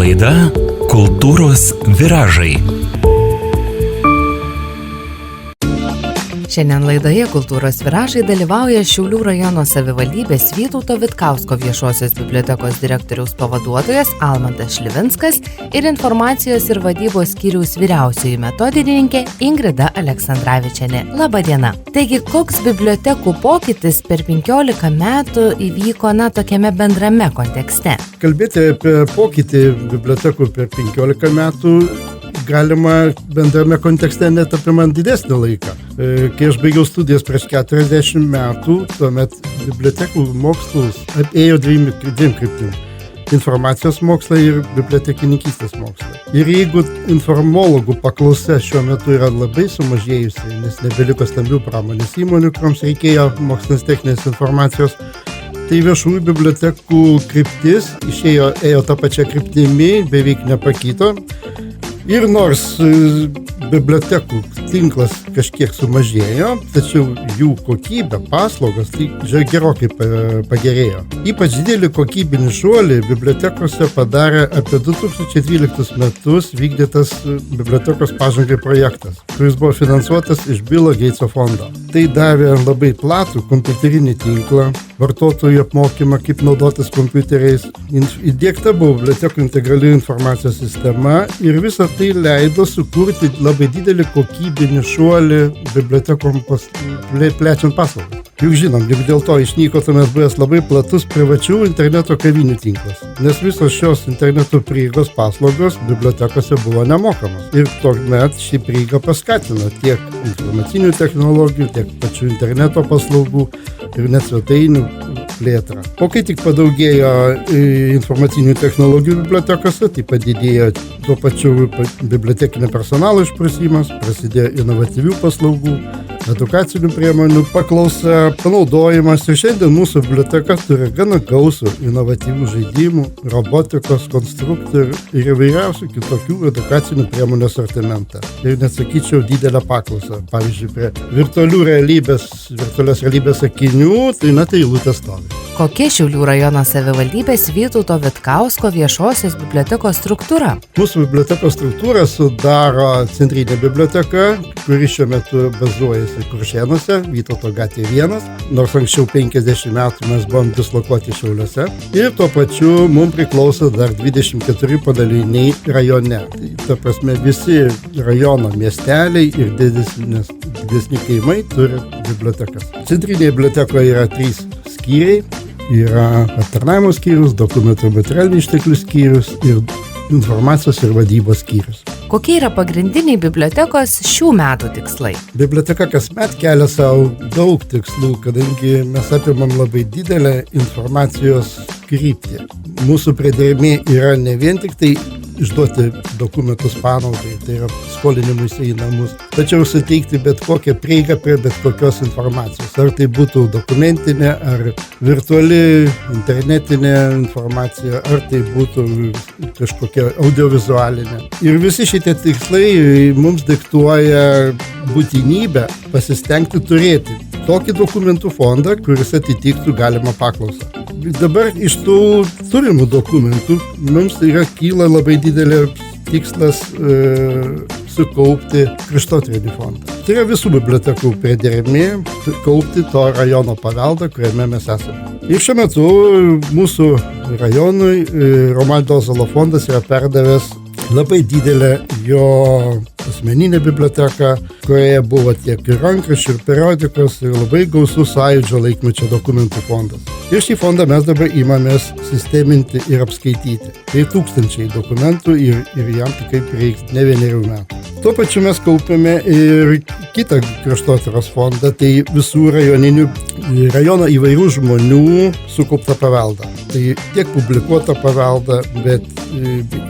Laida Kultūros viražai. Šiandien laidoje Kultūros viražai dalyvauja Šiaulių rajono savivaldybės Vytauto Vitkausko viešosios bibliotekos direktoriaus pavaduotojas Almantas Šlivinskas ir informacijos ir vadybos skyriaus vyriausioji metodininkė Ingrida Aleksandravičienė. Labą dieną. Taigi, koks bibliotekų pokytis per 15 metų įvyko tokiame bendrame kontekste? Kalbėti apie pokytį bibliotekų per 15 metų galima bendrame kontekste net apimant didesnį laiką. Kai aš baigiau studijas prieš 40 metų, tuomet bibliotekų mokslus ėjo dviem kryptim. Informacijos mokslai ir bibliotekininkystės mokslai. Ir jeigu informologų paklausa šiuo metu yra labai sumažėjusi, nes nebeliko stambių pramonės įmonių, kurioms reikėjo mokslinės techninės informacijos, tai viešųjų bibliotekų kryptis ėjo tą pačią kryptimį, beveik nepakito. Ir nors bibliotekų tinklas kažkiek sumažėjo, tačiau jų kokybė, paslaugos gerokai pagerėjo. Ypač didelį kokybinį šuolį bibliotekose padarė apie 2012 metus vykdytas bibliotekos pažangai projektas, kuris buvo finansuotas iš Bilo Geitso fondo. Tai davė labai platų kompiuterinį tinklą, vartotojų apmokymą, kaip naudotis kompiuteriais. Įdiegta buvo bibliotekų integrali informacijos sistema ir visą tai leido sukurti labai didelį kokybinį šuolį bibliotekom plečiant paslaugas. Juk žinom, juk dėl to išnyko tuomet buvęs labai platus privačių interneto kavinių tinklas, nes visos šios interneto prieigos paslaugos bibliotekose buvo nemokamos. Ir tuomet ši prieiga paskatino tiek informacinių technologijų, tiek pačių interneto paslaugų ir net svetainių plėtrą. O kai tik padaugėjo informacinių technologijų bibliotekose, tai padidėjo tuo pačiu bibliotekinio personalo išprusimas, prasidėjo inovatyvių paslaugų, edukacinių priemonių paklausa, panaudojimas ir šiandien mūsų biblioteka turi gana gausų inovatyvių žaidimų, robotikos, konstruktorių ir įvairiausių kitokių edukacinių priemonių asortimentą. Ir net sakyčiau didelę paklausą. Pavyzdžiui, prie virtualios realybės akinių, tai eilutė stovi. Kokia Šiaulių rajono savivaldybės Vytauto Vitkausko viešosios bibliotekos struktūra? Mūsų bibliotekos struktūrą sudaro centrinė biblioteka, kuri šiuo metu bazuojasi Kuršėnuose, Vytauto gatvė 1, nors anksčiau 50 metų mes buvom dislokuoti Šiauliuose. Ir tuo pačiu mums priklauso dar 24 padaliniai rajone. Tai ta prasme visi rajono miesteliai ir didesni kaimai turi bibliotekas. Centrinėje bibliotekoje yra 3 skyriai. Yra aptarnavimo skyrius, dokumentų ir materialinių išteklių skyrius ir informacijos ir vadybos skyrius. Kokie yra pagrindiniai bibliotekos šių metų tikslai? Biblioteka kasmet kelia savo daug tikslų, kadangi mes apimam labai didelę informacijos kryptį. Mūsų priedermė yra ne vien tik tai išduoti dokumentus panaudai, tai yra skolinimuisi į namus, tačiau suteikti bet kokią prieigą prie bet kokios informacijos. Ar tai būtų dokumentinė, ar virtuali, internetinė informacija, ar tai būtų kažkokia audiovizualinė. Ir visi šitie tikslai mums diktuoja būtinybę pasistengti turėti tokį dokumentų fondą, kuris atitiktų galimą paklausą. Dabar iš tų turimų dokumentų mums kyla labai didelė tikslas sukaupti kraštotyrinių fondą. Tai yra visų bibliotekų priedermė kaupti to rajono paveldą, kuriame mes esame. Ir šiuo metu mūsų rajonui Romualdo Ozolo fondas yra perdavęs labai didelę jo asmeninę biblioteką, kurioje buvo tiek ir rankraščių, ir periodikos, ir labai gausus Sąjūdžio laikmečio dokumentų fondas. Ir šį fondą mes dabar imamės sisteminti ir apskaityti. Tai tūkstančiai dokumentų ir jam tikrai prireiks ne 1 metų. Tuo pačiu mes kaupiame ir kitą kraštotyros fondą, tai visų rajono įvairių žmonių sukauptą paveldą. Tai tiek publikuotą paveldą, bet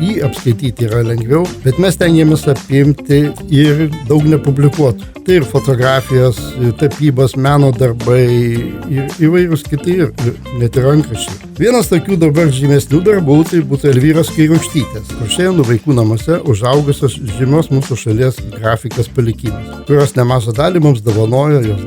jį apskaityti yra lengviau, bet mes tengiamės apimti ir daug nepublikuotų. Tai ir fotografijos, ir tapybos, meno darbai, ir įvairūs kiti, ir net ir rankraščiai. Vienas tokių dabar žymesnių darbų tai būtų Elvyros Kairiaukštytės, Kuršėnų vaikų namuose užaugusios žymios mūsų šalies grafikės palikimas, kurios nemažą dalį mums dovanojo jos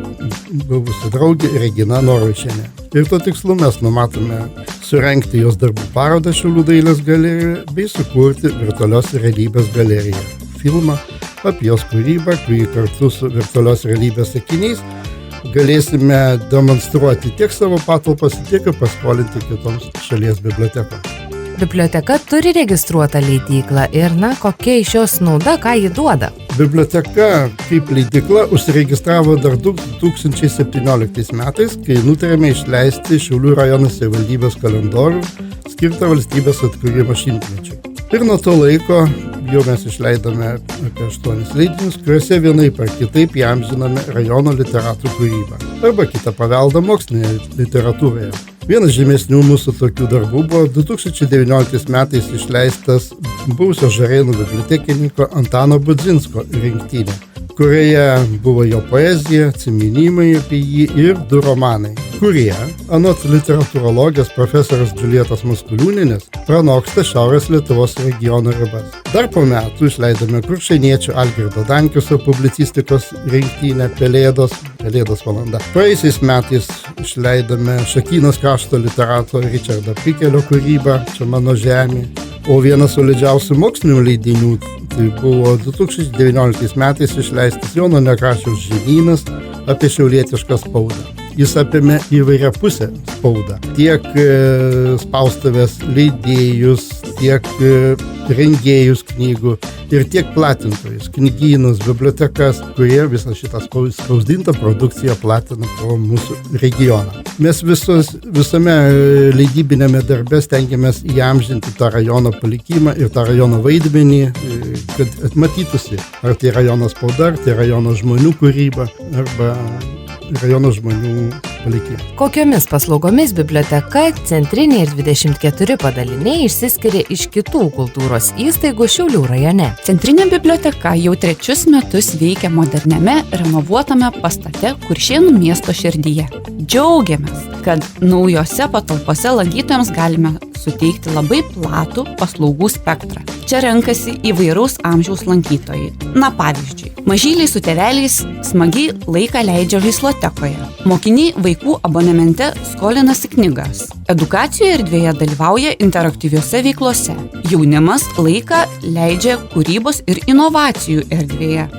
buvusi draugė Regina Norvaišienė. Ir tuo tikslu mes numatome surengti jos darbų parodą Šiaulių dailės galerijoje bei sukurti virtualios realybės galeriją. Filmą apie jos kūrybą, kurį kartu su virtualios realybės akiniais galėsime demonstruoti tiek savo patalpas, tiek ir paskolinti kitoms šalies bibliotekoms. Biblioteka turi registruotą leidyklą ir, kokia iš jos nauda, ką ji duoda? Biblioteka kaip leidykla užsiregistravo dar 2017 metais, kai nutarėme išleisti Šiaulių rajono savivaldybės kalendorių skirtą valstybės atkūrimo šimtmečiui. Ir nuo to laiko jau mes išleidome apie 8 leidinius, kuriuose vienaip ar kitaip įamžiname rajono literatų kūrybą arba kitą paveldą mokslinėje literatūroje. Vienas žymesnių mūsų tokių darbų buvo 2019 metais išleistas buvusio Žarėnų bibliotekininko Antano Budzinsko rinktinė, kurioje buvo jo poezija, atsiminimai apie jį ir 2 romanai, kurie, anot literatūrologės profesorės Džiulietos Maskuliūnienės, pranoksta Šiaurės Lietuvos regiono ribas. Dar po metų išleidome kuršėniečių Algirdo Dankiuso publicistikos rinktinę Pelėdos valanda. Praėjusiais metais išleidome Šakynos krašto literato Richardo Pikelio kūrybą Čia mano žemė, o vienas solidžiausių mokslinių leidinių tai buvo 2019 metais išleistas Jono Nekrašiaus žinynas apie šiaulietišką spaudą. Jis apėmė įvairią pusę spaudą. Tiek spaustuvės leidėjus, tiek rengėjus knygų ir tiek platintojus, knygynus, bibliotekas, kurie visą šitą spausdintą produkciją platina po mūsų regioną. Mes visame leidybinėme darbe stengiamės įamžinti tą rajono palikimą ir tą rajono vaidmenį, kad atmatytųsi, ar tai rajono spauda, ar tai rajono žmonių kūryba, arba rajono žmonių palikimą. Kokiomis paslaugomis biblioteka, centriniai ir 24 padaliniai išsiskiria iš kitų kultūros įstaigų Šiaulių rajone? Centrinė biblioteka jau 3 metus veikia moderniame, renovuotame pastate Kuršėnų miesto širdyje. Džiaugiamės, kad naujose patalpose lankytojams galime suteikti labai platų paslaugų spektrą. Čia renkasi įvairaus amžiaus lankytojai. Pavyzdžiui, mažyliai su tėveliais smagiai laiką leidžia žaislotekoje. Mokiniai vaikų abonemente skolinasi knygas. Edukacijoje erdvėje dalyvauja interaktyviose veiklose. Jaunimas laiką leidžia kūrybos ir inovacijų erdvėje.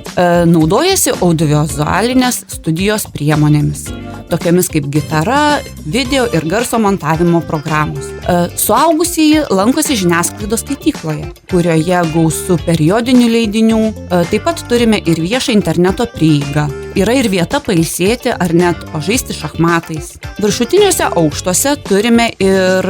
Naudojasi audiovizualinės studijos priemonėmis, tokiamis kaip gitara, video ir garso montavimo programos. Suaugusieji lankosi žiniasklaidos skaitykloje, kurioje gausu periodinių leidinių, taip pat turime ir viešą interneto prieigą. Yra ir vieta pailsėti ar net pažaisti šachmatais. Viršutiniuose aukštuose turime ir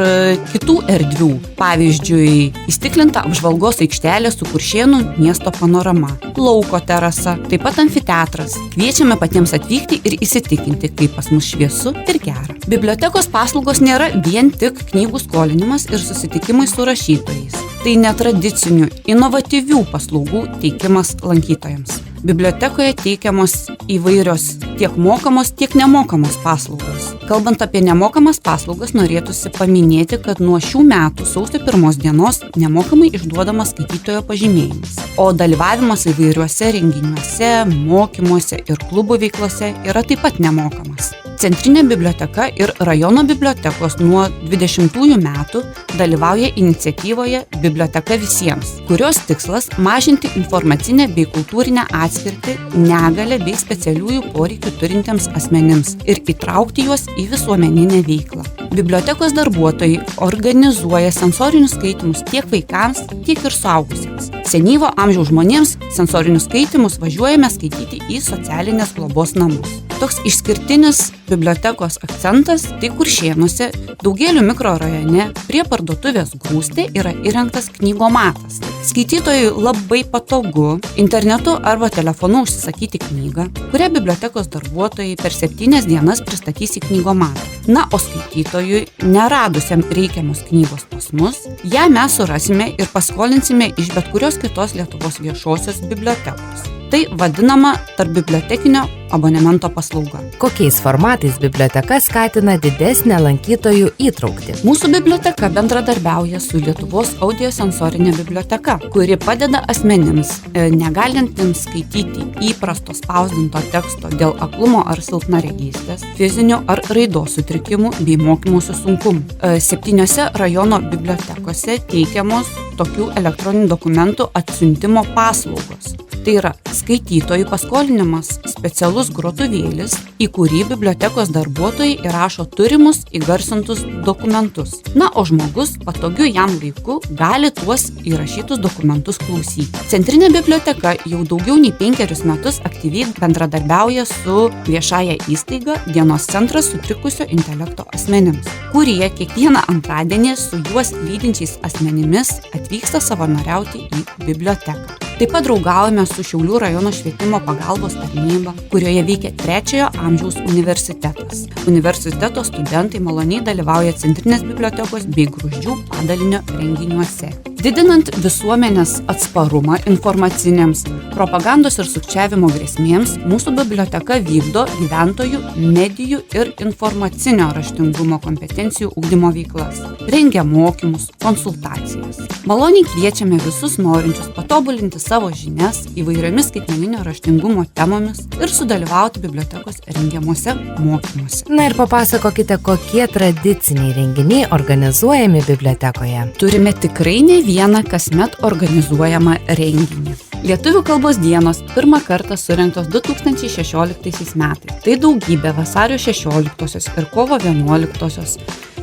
kitų erdvių. Pavyzdžiui, įstiklinta apžvalgos aikštelė su Kuršėnų miesto panorama, lauko terasa, taip pat amfiteatras. Kviečiame patiems atvykti ir įsitikinti, kaip pas mus šviesu ir gera. Bibliotekos paslaugos nėra vien tik knygų skolinimas ir susitikimai su rašytojais. Tai netradicinių, inovatyvių paslaugų teikimas lankytojams. Bibliotekoje teikiamos įvairios tiek mokamos, tiek nemokamos paslaugos. Kalbant apie nemokamas paslaugas, norėtųsi paminėti, kad nuo šių metų sausio 1 dienos nemokamai išduodamas skaitytojo pažymėjimas, o dalyvavimas įvairiuose renginiuose, mokymuose ir klubų veiklose yra taip pat nemokamas. Centrinė biblioteka ir rajono bibliotekos nuo 20 metų dalyvauja iniciatyvoje Biblioteka visiems, kurios tikslas mažinti informacinę bei kultūrinę atskirtį, negalią bei specialiųjų poreikių turintiems asmenims ir įtraukti juos į visuomeninę veiklą. Bibliotekos darbuotojai organizuoja sensorinius skaitymus tiek vaikams, tiek ir suaugusiems. Senyvo amžiaus žmonėms sensorinius skaitymus važiuojame skaityti į socialinės globos namus. Toks išskirtinis bibliotekos akcentas tai Kuršėnuose, Daugėlių mikrorajone, prie parduotuvės Grūstė yra įrengtas knygomatas. Skaitytojui labai patogu internetu arba telefonu užsisakyti knygą, kurią bibliotekos darbuotojai per 7 dienas pristatys į knygomatą. O skaitytojui, neradusiam reikiamos knygos pas mus, ją mes surasime ir paskolinsime iš bet kurios kitos Lietuvos viešosios bibliotekos. Tai vadinama tarpbibliotekinio abonemento paslauga. Kokiais formatais biblioteka skatina didesnę lankytojų įtrauktį? Mūsų biblioteka bendradarbiauja su Lietuvos audiosensorinė biblioteka, kuri padeda asmenims, negalintiems skaityti įprasto spausdinto teksto dėl aklumo ar silpnaregystės, fizinių ar raidos sutrikimų bei mokymosi sunkumų. 7 rajono bibliotekose teikiamos tokių elektroninių dokumentų atsiuntimo paslaugos. Tai yra skaitytojų paskolinimas specialus grotuvėlis, į kurį bibliotekos darbuotojai įrašo turimus įgarsintus dokumentus. Na, o žmogus patogiu jam laiku gali tuos įrašytus dokumentus klausyti. Centrinė biblioteka jau daugiau nei 5 metus aktyviai bendradarbiauja su viešąja įstaiga Dienos centras sutrikusio intelekto asmenims, kurie kiekvieną antradienį su juos lydinčiais asmenimis atvyksta savanoriauti į biblioteką. Taip pat draugaujame su Šiaulių rajono švietimo pagalbos tarnyba, kurioje veikia 3 amžiaus universitetas. Universiteto studentai maloniai dalyvauja Centrinės bibliotekos bei Gruzdžių padalinio renginiuose. Didinant visuomenės atsparumą informacinėms, propagandos ir sukčiavimo grėsmėms, mūsų biblioteka vykdo gyventojų, medijų ir informacinio raštingumo kompetencijų ugdymo veiklas. Rengia mokymus, konsultacijas. Maloniai kviečiame visus norinčius patobulinti savo žinias įvairiomis skaitmeninio raštingumo temomis ir sudalyvauti bibliotekos rengiamuose mokymuose. Na ir papasakokite, kokie tradiciniai renginiai organizuojami bibliotekoje. Turime tikrai ne vieną kasmet organizuojamą renginį. Lietuvių kalbos dienos pirmą kartą surengtos 2016 metais. Tai daugybė vasario 16 ir kovo 11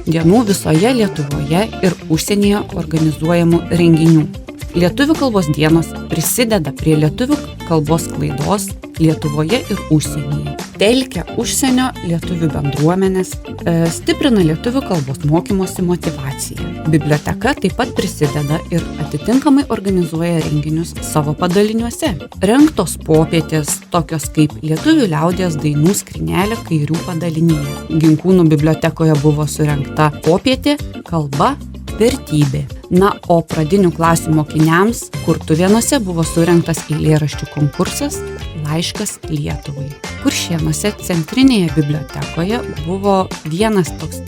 dienų visoje Lietuvoje ir užsienyje organizuojamų renginių. Lietuvių kalbos dienos prisideda prie lietuvių kalbos sklaidos Lietuvoje ir užsienyje. Telkia užsienio lietuvių bendruomenės, stiprina lietuvių kalbos mokymosi motyvaciją. Biblioteka taip pat prisideda ir atitinkamai organizuoja renginius savo padaliniuose. Rengtos popietės, tokios kaip Lietuvių liaudies dainų skrynelė Kairių padalinyje. Ginkūnų bibliotekoje buvo surengta popietė Kalba vertybė. Na, o pradinių klasių mokiniams Kurtuvėnuose buvo surengtas eilėraščių konkursas Laiškas Lietuvai. Kuršėnuose Centrinėje bibliotekoje buvo vienas toks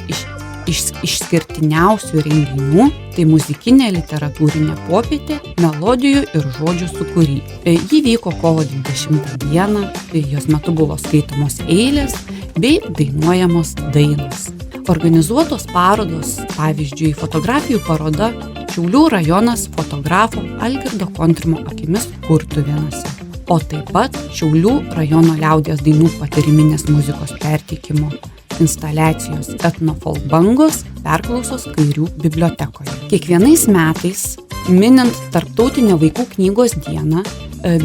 išskirtiniausių renginių, tai muzikinė literatūrinė popietė melodijų ir žodžių sūkury. Ji vyko kovo 20 dieną, jos metu buvo skaitomos eilės bei dainuojamos dainos. Organizuotos parodos, pavyzdžiui, fotografijų paroda Šiaulių rajonas fotografo Algirdo Kontrimo akimis Kurtuvėnuose, o taip pat Šiaulių rajono liaudies dainų patyriminės muzikos perteikimo instaliacijos etnofolk bangos perklausos Kairių bibliotekoje. Kiekvienais metais, minint Tarptautinę vaikų knygos dieną,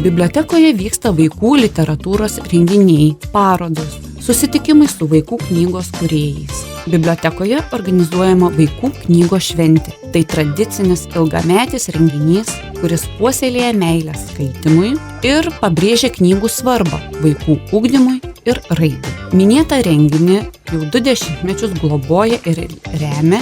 bibliotekoje vyksta vaikų literatūros renginiai, parodos, susitikimai su vaikų knygos kūrėjais. Bibliotekoje organizuojama vaikų knygos šventė. Tai tradicinis ilgametis renginys, kuris puoselėja meilę skaitimui ir pabrėžia knygų svarbą vaikų ugdymui ir raidai. Minėtą renginį jau 20 metus globoja ir remia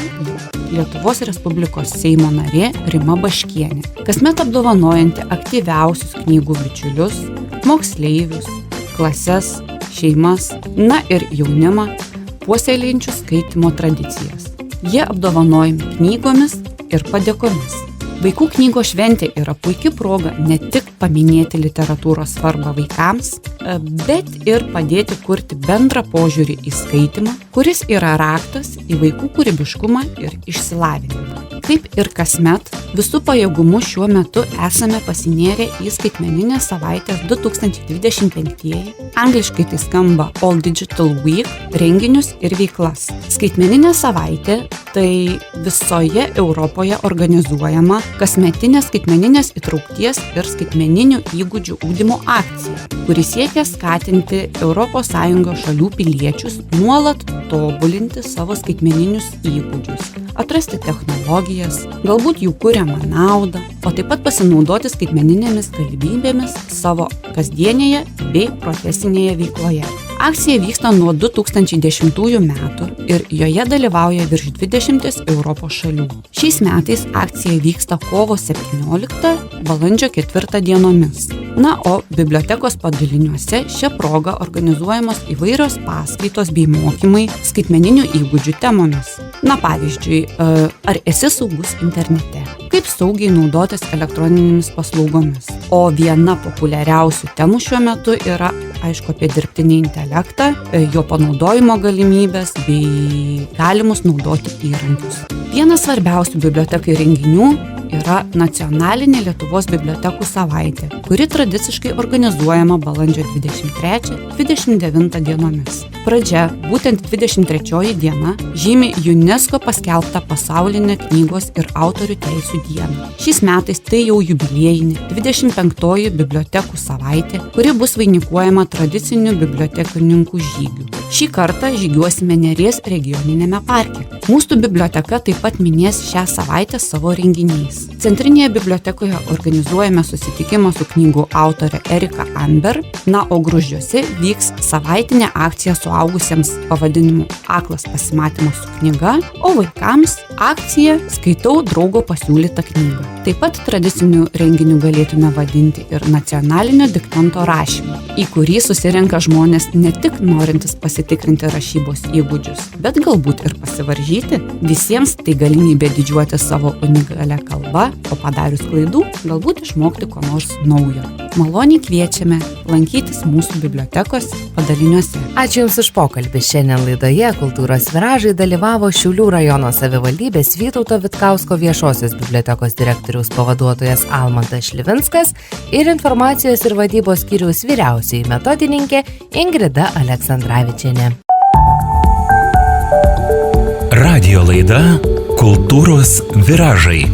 Lietuvos Respublikos Seimo narė Rima Baškienė, kasmet apdovanojanti aktyviausius knygų bičiulius, moksleivius, klases, šeimas, na ir jaunimą, puoselėjančių skaitimo tradicijas. Jie apdovanojami knygomis ir padėkomis. Vaikų knygos šventė yra puikia proga ne tik paminėti literatūros svarbą vaikams, bet ir padėti kurti bendrą požiūrį į skaitymą, kuris yra raktas į vaikų kūrybiškumą ir išsilavinimą. Kaip ir kasmet, visų pajėgumų šiuo metu esame pasinėrę į skaitmeninės savaitės 2025, angliškai tai skamba All Digital Week, renginius ir veiklas. Skaitmeninė savaitė tai visoje Europoje organizuojama kasmetinė skaitmeninės įtraukties ir skaitmeninių įgūdžių ugdymo akcija, kuri siekia skatinti ES šalių piliečius nuolat tobulinti savo skaitmeninius įgūdžius, atrasti technologijas, galbūt jų kuriamą naudą, o taip pat pasinaudoti skaitmeninėmis galimybėmis savo kasdienėje bei profesinėje veikloje. Akcija vyksta nuo 2010 metų ir joje dalyvauja virš 20 Europos šalių. Šiais metais akcija vyksta kovo 17, balandžio 4 dienomis. Na, o bibliotekos padaliniuose šią progą organizuojamos įvairios paskaitos bei mokymai skaitmeninių įgūdžių temomis. Na, pavyzdžiui, ar esi saugus internete? Kaip saugiai naudotis elektroninėmis paslaugomis? O viena populiariausių temų šiuo metu yra, aišku, apie dirbtinį intelektą, jo panaudojimo galimybės bei galimus naudoti įrankius. Vienas svarbiausių bibliotekai renginių yra Nacionalinė Lietuvos bibliotekų savaitė, kuri tradiciškai organizuojama balandžio 23-29 dienomis. Pradžia, būtent 23 diena, žymi UNESCO paskelbtą pasaulinę knygos ir autorių teisių dieną. Šiais metais tai jau jubiliejinė 25 bibliotekų savaitė, kuri bus vainikuojama tradiciniu bibliotekininkų žygiu. Šį kartą žygiuosime Neries regioninėme parke. Mūsų biblioteka taip pat minės šią savaitę savo renginiais. Centrinėje bibliotekoje organizuojame susitikimą su knygų autore Erika Amber, na, o Gruzdžiuose vyks savaitinė akcija suaugusiems pavadinimu Aklas pasimatymas su knyga, o vaikams akcija Skaitau draugo pasiūlytą knygą. Taip pat tradiciniu renginiu galėtume vadinti ir nacionalinio diktanto rašymą, į kurį susirenka žmonės ne tik norintys pasitikrinti rašybos įgūdžius, bet galbūt ir pasivaržyti. Visiems tai galimybė didžiuoti savo unikalią kalbą, o padarius klaidų galbūt išmokti ko nors naujo. Maloniai kviečiame lankytis mūsų bibliotekos padaliniuose. Ačiū Jums už pokalbį. Šiandien laidoje Kultūros viražai dalyvavo Šiaulių rajono savivaldybės Vytauto Vitkausko viešosios bibliotekos direktoriaus pavaduotojas Almantas Šlivinskas ir informacijos ir vadybos skyriaus vyriausioji metodininkė Ingrida Aleksandravičienė. Radio laida Kultūros viražai.